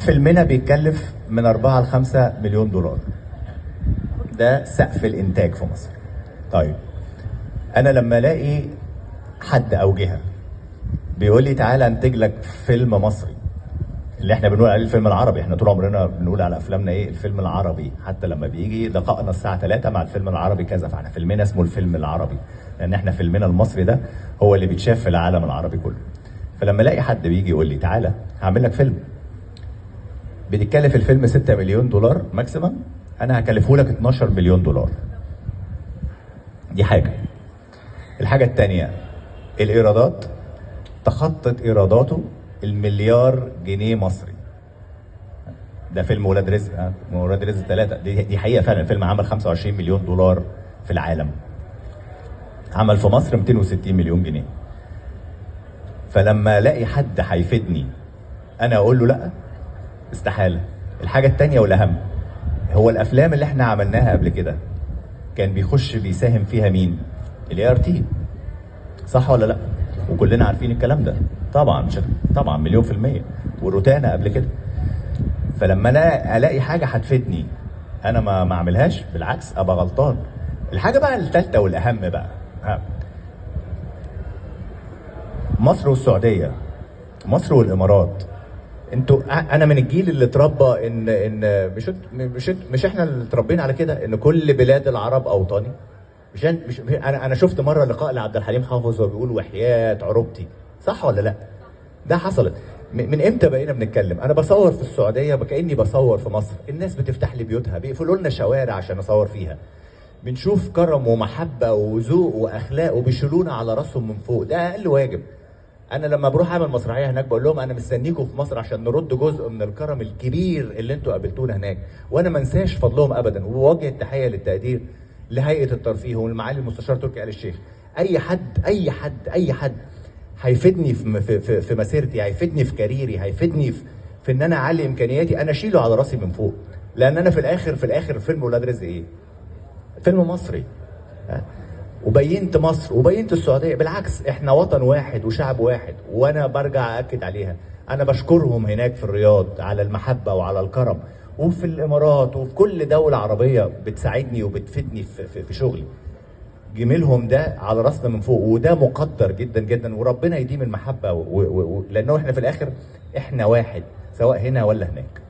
فيلمنا بيتكلف من 4 ل 5 مليون دولار. ده سقف الانتاج في مصر. طيب انا لما الاقي حد او جهه بيقول لي تعالى انتج لك فيلم مصري، اللي احنا بنقول عليه الفيلم العربي، احنا طول عمرنا بنقول على افلامنا ايه؟ الفيلم العربي. حتى لما بيجي لقائنا الساعه 3 مع الفيلم العربي كذا، فاحنا فيلمنا اسمه الفيلم العربي، لان احنا فيلمنا المصري ده هو اللي بيتشاف في العالم العربي كله. فلما الاقي حد بيجي يقول لي تعالى هعمل لك فيلم بيتكلف الفيلم 6 مليون دولار ماكسيمم، انا هكلفه لك 12 مليون دولار. دي حاجه. الحاجه الثانيه، الايرادات تخطت ايراداته المليار جنيه مصري. ده فيلم ولاد رزق، ولاد رزق 3 دي حقيقه فعلا. الفيلم عمل 25 مليون دولار في العالم، عمل في مصر 260 مليون جنيه. فلما الاقي حد هيفيدني انا اقول له لا، استحاله. الحاجه الثانيه والاهم، هو الافلام اللي احنا عملناها قبل كده كان بيخش بيساهم فيها مين؟ الاي ار تي، صح ولا لا؟ وكلنا عارفين الكلام ده طبعا، مش طبعا مليون في المية، والروتانا قبل كده. فلما انا الاقي حاجه هتفيدني انا ما اعملهاش، بالعكس ابقى غلطان. الحاجه بقى الثالثه والاهم بقى، مصر والسعوديه، مصر والامارات. انا من الجيل اللي اتربى ان مش احنا اللي اتربينا على كده، ان كل بلاد العرب اوطاني. مش انا شفت مره لقاء لعبد الحليم حافظ وهو بيقول وحياة عروبتي، صح ولا لا؟ ده حصلت. من امتى بقينا بنتكلم؟ انا بصور في السعوديه كاني بصور في مصر، الناس بتفتح لي بيوتها، بيقفلوا لنا شوارع عشان اصور فيها. بنشوف كرم ومحبه وذوق واخلاق وبيشيلونا على راسهم من فوق، ده اقل واجب. انا لما بروح اعمل مسرحيه هناك بقول لهم انا مستنيكم في مصر عشان نرد جزء من الكرم الكبير اللي انتوا قابلتونا هناك، وانا ما انساش فضلهم ابدا. وبوجه التحيه للتقدير لهيئه الترفيه والمعالي المستشار تركي آل الشيخ. اي حد هيفيدني في مسيرتي، هيفيدني في كاريري، هيفيدني في ان انا اعلي امكانياتي، انا اشيله على راسي من فوق. لان انا في الاخر فيلم ولاد رزق ايه؟ فيلم مصري. وبينت مصر وبينت السعوديه، بالعكس احنا وطن واحد وشعب واحد. وانا برجع اكد عليها، انا بشكرهم هناك في الرياض على المحبه وعلى الكرم، وفي الامارات وفي كل دوله عربيه بتساعدني وبتفيدني في شغلي. جميلهم ده على راسنا من فوق، وده مقدر جدا جدا، وربنا يديم المحبه لانه احنا في الاخر احنا واحد، سواء هنا ولا هناك.